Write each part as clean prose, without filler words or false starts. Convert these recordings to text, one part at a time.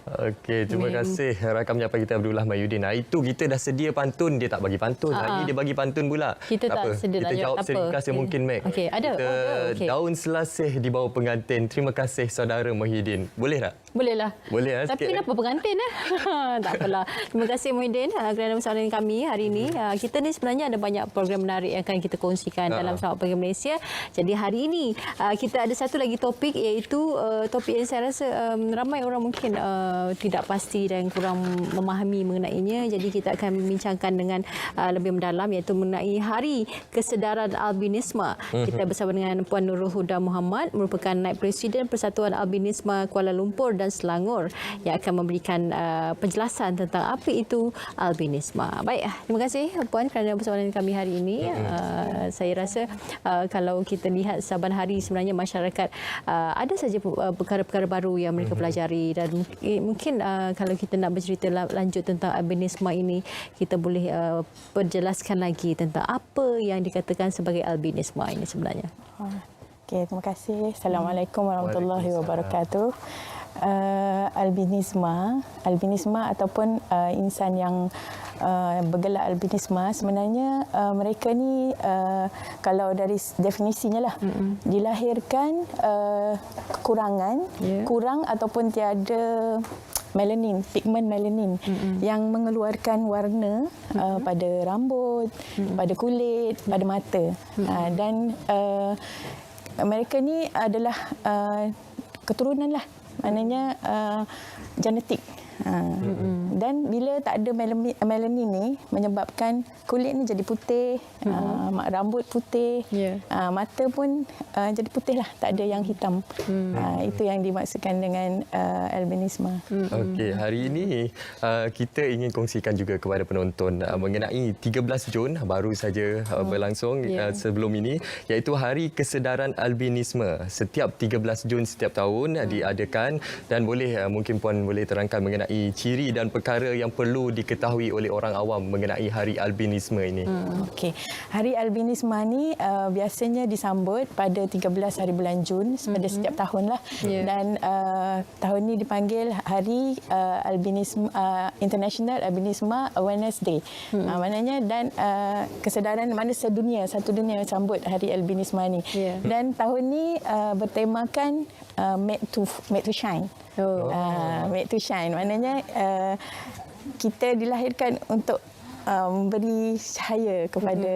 Okey, terima kasih rakam penyampaian kita Abdullah Mahyudin. Itu kita dah sedia pantun, dia tak bagi pantun. Hari ni dia bagi pantun pula. Kita tak sedia kita nak jawab apa. seringkas yang mungkin, Mac. Okey, ada. Kita Okey. daun selasih di bawah pengantin. Terima kasih saudara Mahyudin. Boleh tak? Bolehlah. Boleh, Tapi sikit. kenapa pengantin? Tak apalah. Terima kasih Muhyiddin kerana bersama dengan kami hari ini. Kita ni sebenarnya ada banyak program menarik yang akan kita kongsikan dalam Selamat Pagi Malaysia. Jadi hari ini kita ada satu lagi topik, iaitu topik yang saya rasa ramai orang mungkin tidak pasti dan kurang memahami mengenainya. Jadi kita akan membincangkan dengan lebih mendalam, iaitu mengenai Hari Kesedaran Albinisme. Kita bersama dengan Puan Nurul Huda Muhammad, merupakan Naib Presiden Persatuan Albinisme Kuala Lumpur dan Selangor, yang akan memberikan penjelasan tentang apa itu albinisme. Baik, terima kasih Puan kerana bersama dengan kami hari ini. Saya rasa kalau kita lihat saban hari sebenarnya masyarakat ada saja perkara-perkara baru yang mereka pelajari, dan mungkin kalau kita nak bercerita lanjut tentang albinisme ini, kita boleh perjelaskan lagi tentang apa yang dikatakan sebagai albinisme ini sebenarnya. Okey, terima kasih. Assalamualaikum warahmatullahi wabarakatuh. Albinisme ataupun insan yang bergelar albinisme, sebenarnya mereka ni kalau dari definisinya lah, dilahirkan kekurangan, kurang ataupun tiada melanin, pigmen melanin yang mengeluarkan warna pada rambut, pada kulit, pada mata. Dan mereka ni adalah keturunan lah, maknanya genetik. Dan bila tak ada melanin ni, menyebabkan kulit ni jadi putih, rambut putih, mata pun jadi putih lah, tak ada yang hitam. Itu yang dimaksudkan dengan albinisme. Okey, hari ini kita ingin kongsikan juga kepada penonton mengenai 13 Jun baru saja berlangsung sebelum ini, iaitu Hari Kesedaran Albinisme. Setiap 13 Jun setiap tahun diadakan, dan boleh mungkin Puan boleh terangkan mengenai ciri dan perkara yang perlu diketahui oleh orang awam mengenai Hari Albinisme ini. Okey. Hari Albinisme ni biasanya disambut pada 13 hari bulan Jun pada setiap tahun lah. Dan tahun ni dipanggil Hari Albinisme International Albinisme Awareness Day. Maknanya dan kesedaran mana satu dunia sambut Hari Albinisme ni. Dan tahun ni bertemakan Made to Shine. Made to Shine, maknanya kita dilahirkan untuk memberi cahaya kepada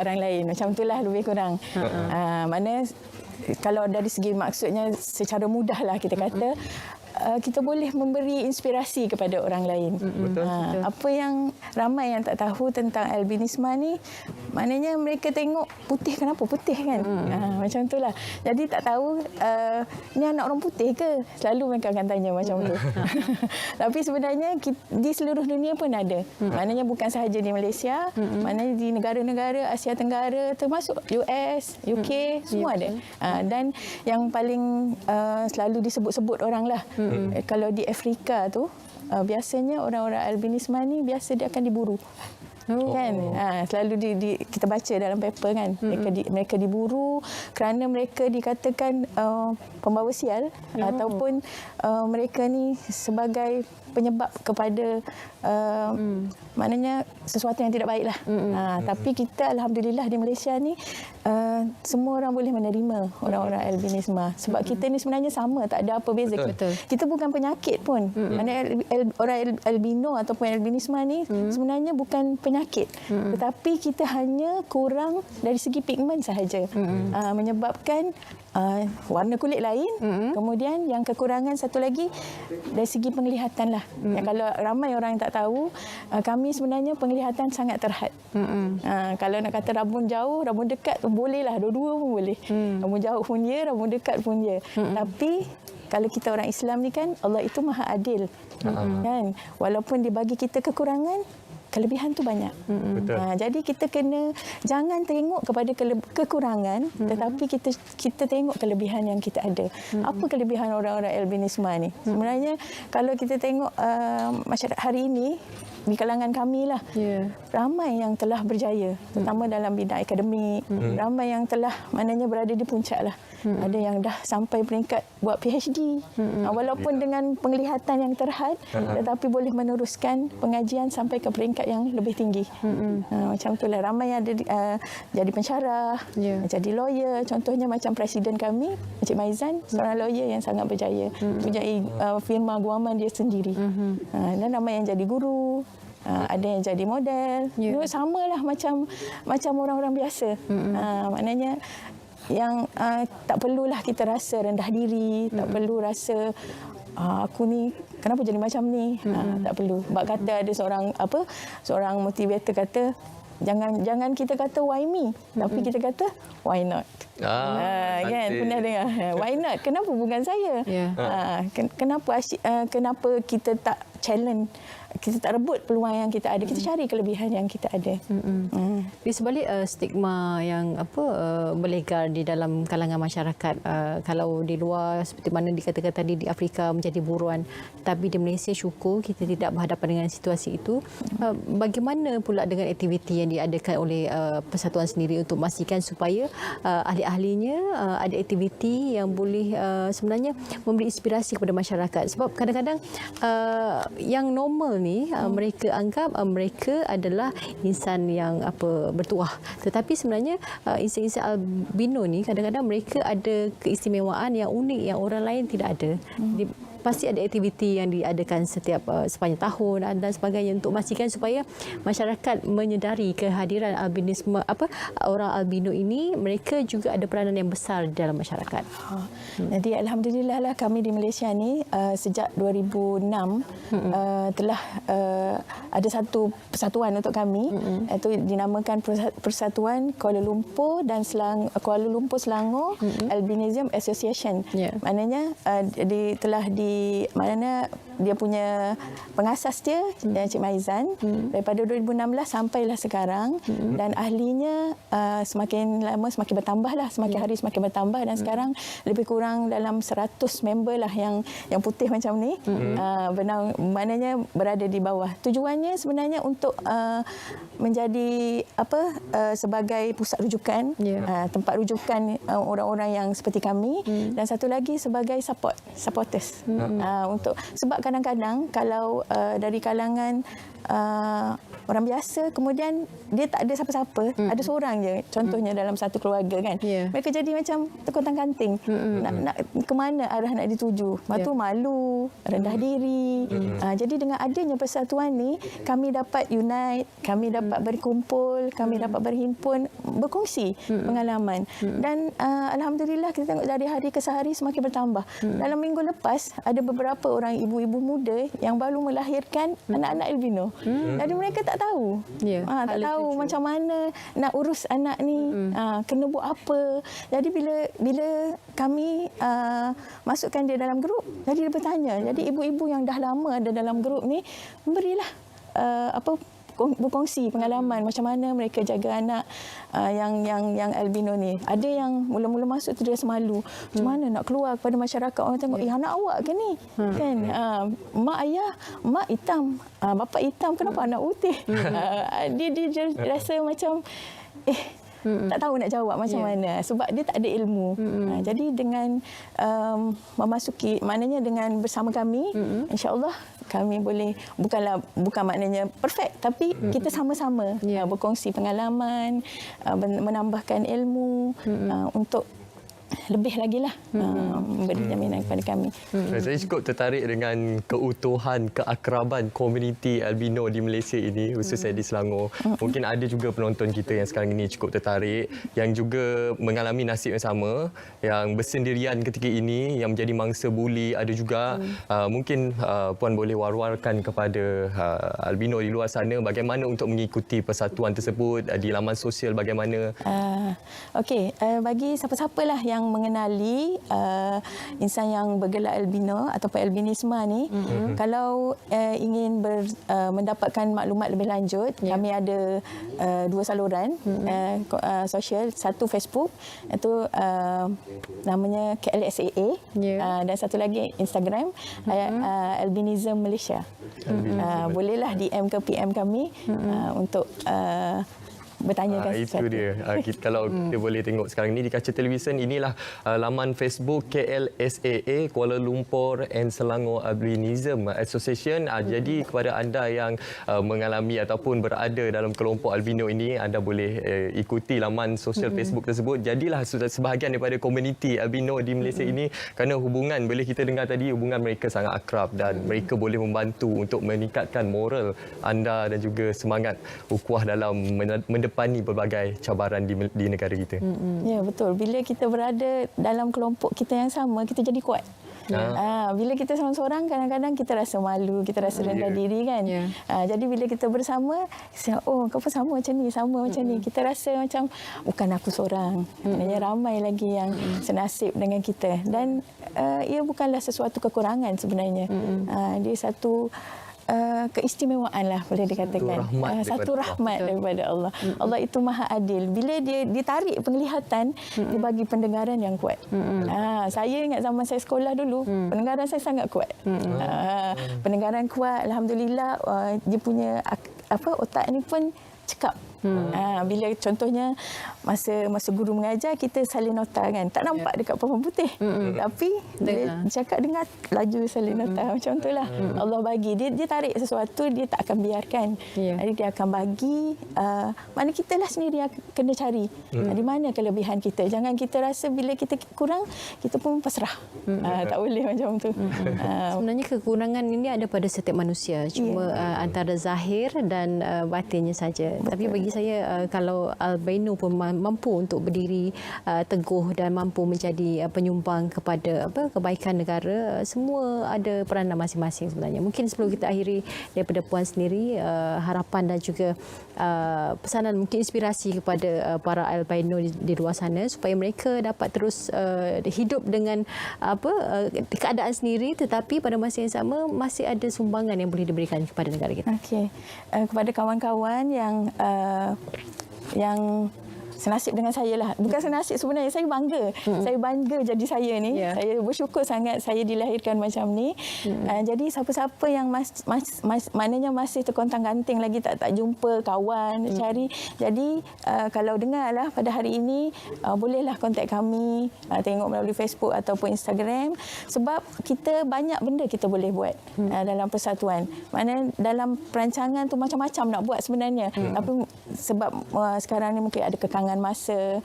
orang lain. Macam itulah lebih kurang. Mana kalau dari segi maksudnya secara mudahlah kita kata, kita boleh memberi inspirasi kepada orang lain. Betul. Apa yang ramai yang tak tahu tentang albinisme ni, maknanya mereka tengok putih, kenapa putih kan? Macam itulah. Jadi tak tahu ni anak orang putih ke? Selalu mereka akan tanya macam tu. Tapi sebenarnya di seluruh dunia pun ada. Maknanya bukan sahaja di Malaysia, maknanya di negara-negara Asia Tenggara, termasuk US, UK, semua ada. Dan yang paling selalu disebut-sebut orang lah, kalau di Afrika tu biasanya orang-orang albinisme ni biasa dia akan diburu. Kan? Selalu kita baca dalam paper kan, mereka diburu kerana mereka dikatakan pembawa sial, ataupun mereka ni sebagai penyebab kepada maknanya sesuatu yang tidak baiklah. Tapi kita alhamdulillah di Malaysia ni semua orang boleh menerima orang-orang albinisme, sebab kita ni sebenarnya sama, tak ada apa beza. Kita bukan penyakit pun. Maknanya orang albino ataupun albinisme ni sebenarnya bukan penyakit, tetapi kita hanya kurang dari segi pigmen sahaja, menyebabkan warna kulit lain. Kemudian yang kekurangan satu lagi dari segi penglihatan lah. Kalau ramai orang yang tak tahu, kami sebenarnya penglihatan sangat terhad. Kalau nak kata rambut jauh, rambut dekat bolehlah, dua-dua pun boleh. Rambut jauh pun dia, rambut dekat pun dia. Tapi kalau kita orang Islam ni kan, Allah itu maha adil. Kan? Walaupun dia bagi kita kekurangan, kelebihan tu banyak. Betul. Jadi kita kena jangan tengok kepada kekurangan, tetapi kita tengok kelebihan yang kita ada. Apa kelebihan orang-orang albinisme ni? Sebenarnya kalau kita tengok masyarakat hari ini, di kalangan kami lah, ramai yang telah berjaya, terutama dalam bidang akademik, ramai yang telah maknanya berada di puncak lah. Ada yang dah sampai peringkat buat PhD, walaupun dengan penglihatan yang terhad, tetapi boleh meneruskan pengajian sampai ke peringkat yang lebih tinggi. Macam itulah, ramai yang ada jadi pensyarah, jadi lawyer. Contohnya macam presiden kami, Encik Maizan, seorang lawyer yang sangat berjaya, mempunyai firma guaman dia sendiri. Dan ramai yang jadi guru, ada yang jadi model. Samalah macam orang-orang biasa. Maknanya yang tak perlulah kita rasa rendah diri, tak perlu rasa aku ni kenapa jadi macam ni. Tak perlu. Sebab kata ada seorang motivator kata, jangan kita kata why me, tapi kita kata why not. Kan pernah dengar why not, kenapa bukan saya. Kenapa kita tak challenge, kita tak rebut peluang yang kita ada, kita cari kelebihan yang kita ada. Di sebalik stigma yang berlegar di dalam kalangan masyarakat, kalau di luar seperti mana dikatakan tadi di Afrika menjadi buruan, tapi di Malaysia syukur kita tidak berhadapan dengan situasi itu. Bagaimana pula dengan aktiviti yang diadakan oleh persatuan sendiri untuk memastikan supaya ahli-ahlinya ada aktiviti yang boleh sebenarnya memberi inspirasi kepada masyarakat? Sebab kadang-kadang yang normal ni mereka anggap mereka adalah insan yang bertuah, tetapi sebenarnya insan-insan albino ni kadang-kadang mereka ada keistimewaan yang unik yang orang lain tidak ada. Pasti ada aktiviti yang diadakan sepanjang tahun dan sebagainya untuk memastikan supaya masyarakat menyedari kehadiran albinisme orang albino ini, mereka juga ada peranan yang besar dalam masyarakat. Jadi alhamdulillah lah kami di Malaysia ni sejak 2006 telah ada satu persatuan untuk kami, iaitu dinamakan Persatuan Kuala Lumpur dan Kuala Lumpur Selangor Albinism Association. Maknanya maknanya dia punya pengasas dia Encik Maizan daripada 2016 sampailah sekarang, dan ahlinya semakin lama semakin bertambah lah, semakin hari semakin bertambah, dan sekarang lebih kurang dalam 100 member lah yang putih macam ni, maknanya berada di bawah. Tujuannya sebenarnya untuk menjadi sebagai pusat rujukan, tempat rujukan orang-orang yang seperti kami, dan satu lagi sebagai supporters. Untuk sebab kadang-kadang kalau dari kalangan orang biasa, kemudian dia tak ada siapa-siapa, ada seorang je contohnya dalam satu keluarga kan, mereka jadi macam terkontang-kanting, nak ke mana arah nak dituju, lepas tu malu, rendah diri. Jadi dengan adanya persatuan ni, kami dapat unite, kami dapat berkumpul, kami dapat berhimpun, berkongsi pengalaman, dan alhamdulillah kita tengok dari hari ke hari semakin bertambah. Dalam minggu lepas ada beberapa orang ibu-ibu muda yang baru melahirkan anak-anak albino. Jadi mereka tak tahu. Tak tahu macam mana nak urus anak ni, kena buat apa. Jadi bila kami masukkan dia dalam grup, jadi dia bertanya. Jadi ibu-ibu yang dah lama ada dalam grup ni, berilah berkongsi pengalaman macam mana mereka jaga anak yang albino ni. Ada yang mula-mula masuk tu dia semalu. Macam mana nak keluar kepada masyarakat, orang tengok, anak awak ke ni? Kan? Mak ayah, mak hitam, bapa hitam, kenapa anak putih? Dia rasa macam tak tahu nak jawab macam mana, sebab dia tak ada ilmu. Jadi dengan memasuki, maknanya dengan bersama kami, insya-Allah kami boleh, bukan maknanya perfect, tapi kita sama-sama berkongsi pengalaman, menambahkan ilmu untuk lebih lagi lah memberi jaminan kepada kami. Saya cukup tertarik dengan keutuhan, keakraban komuniti albino di Malaysia ini, khususnya di Selangor. Mungkin ada juga penonton kita yang sekarang ini cukup tertarik, yang juga mengalami nasib yang sama, yang bersendirian ketika ini, yang menjadi mangsa buli. Ada juga mungkin Puan boleh war-warkan kepada albino di luar sana bagaimana untuk mengikuti persatuan tersebut, di laman sosial bagaimana? Okey, bagi siapa-siapa lah yang yang mengenali insan yang bergelar albino ataupun albinisma ni, kalau ingin mendapatkan maklumat lebih lanjut, kami ada 2 saluran sosial, satu Facebook itu namanya KLSAA, dan satu lagi Instagram Albinism Malaysia. Bolehlah DM ke PM kami untuk bertanyakan itu dia. Kalau kita boleh tengok sekarang ni di kaca televisyen, inilah laman Facebook KLSAA Kuala Lumpur and Selangor Albinism Association. Jadi kepada anda yang mengalami ataupun berada dalam kelompok albino ini, anda boleh ikuti laman sosial Facebook tersebut. Jadilah sebahagian daripada komuniti albino di Malaysia ini, kerana hubungan, boleh kita dengar tadi, hubungan mereka sangat akrab dan mereka boleh membantu untuk meningkatkan moral anda dan juga semangat ukhuwah dalam mendepani berbagai cabaran di negara kita. Ya, betul. Bila kita berada dalam kelompok kita yang sama, kita jadi kuat. Bila kita seorang-seorang, kadang-kadang kita rasa malu, kita rasa rendah diri kan. Jadi bila kita bersama, kau pun sama macam ni, sama macam ni. Kita rasa macam bukan aku seorang. Maknanya ramai lagi yang senasib dengan kita. Dan ia bukanlah sesuatu kekurangan sebenarnya. Dia satu keistimewaan lah, boleh dikatakan. Satu rahmat daripada Allah. Allah itu maha adil. Bila dia ditarik penglihatan, dia bagi pendengaran yang kuat. Saya ingat zaman saya sekolah dulu, pendengaran saya sangat kuat. Pendengaran kuat, alhamdulillah. Dia punya otak ni pun cekap. Bila contohnya masa guru mengajar, kita salin nota kan, tak nampak dekat papan putih, tapi dia cakap dengar laju salin nota, macam itulah. Allah bagi dia tarik sesuatu, dia tak akan biarkan. Jadi dia akan bagi, mana kita lah sendiri yang kena cari di mana kelebihan kita. Jangan kita rasa bila kita kurang, kita pun pasrah. Tak boleh macam tu. Sebenarnya kekurangan ini ada pada setiap manusia, cuma antara zahir dan batinnya saja. Tapi bagi saya, kalau albino pun mampu untuk berdiri teguh dan mampu menjadi penyumbang kepada kebaikan negara, semua ada peranan masing-masing sebenarnya. Mungkin sebelum kita akhiri, daripada Puan sendiri, harapan dan juga pesanan, mungkin inspirasi kepada para albino di luar sana supaya mereka dapat terus hidup dengan keadaan sendiri, tetapi pada masa yang sama masih ada sumbangan yang boleh diberikan kepada negara kita. Okey. Kepada kawan-kawan yang senasib dengan saya lah. Bukan senasib sebenarnya, saya bangga. Saya bangga jadi saya ni. Saya bersyukur sangat saya dilahirkan macam ni. Jadi siapa-siapa yang maknanya masih terkontang-ganting lagi, tak jumpa kawan, cari. Jadi kalau dengarlah pada hari ini, bolehlah kontak kami, tengok melalui Facebook ataupun Instagram, sebab kita banyak benda kita boleh buat dalam persatuan. Maknanya dalam perancangan tu macam-macam nak buat sebenarnya. Tapi sebab sekarang ni mungkin ada kekangan masa.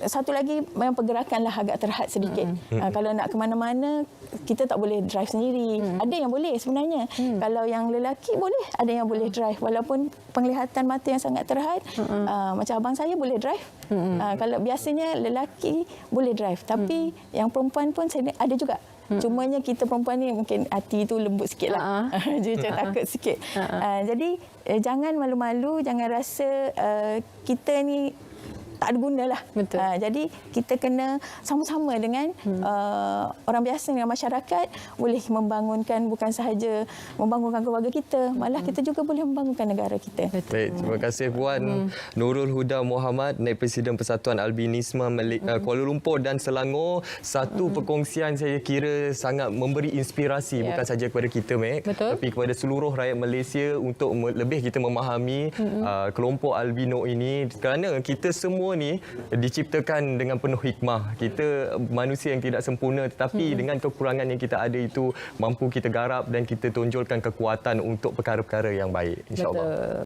Satu lagi, memang pergerakanlah agak terhad sedikit. Kalau nak ke mana-mana, kita tak boleh drive sendiri. Ada yang boleh sebenarnya. Kalau yang lelaki boleh, ada yang boleh drive. Walaupun penglihatan mata yang sangat terhad, macam abang saya boleh drive. Kalau biasanya lelaki boleh drive. Tapi yang perempuan pun ada juga. Cumanya kita perempuan ni mungkin hati tu lembut sikit lah. Dia takut sikit. Jadi jangan malu-malu, jangan rasa kita ni tak ada guna lah. Jadi kita kena sama-sama dengan orang biasa, dengan masyarakat, boleh membangunkan, bukan sahaja membangunkan keluarga kita, malah kita juga boleh membangunkan negara kita. Baik, terima kasih Puan Nurul Huda Muhammad, Naib Presiden Persatuan Albinisme Kuala Lumpur dan Selangor. Satu perkongsian saya kira sangat memberi inspirasi, bukan saja kepada kita, Mek, tapi kepada seluruh rakyat Malaysia untuk lebih kita memahami kelompok albino ini, kerana kita semua ni diciptakan dengan penuh hikmah. Kita manusia yang tidak sempurna, tetapi dengan kekurangan yang kita ada itu mampu kita garap dan kita tonjolkan kekuatan untuk perkara-perkara yang baik, insya-Allah.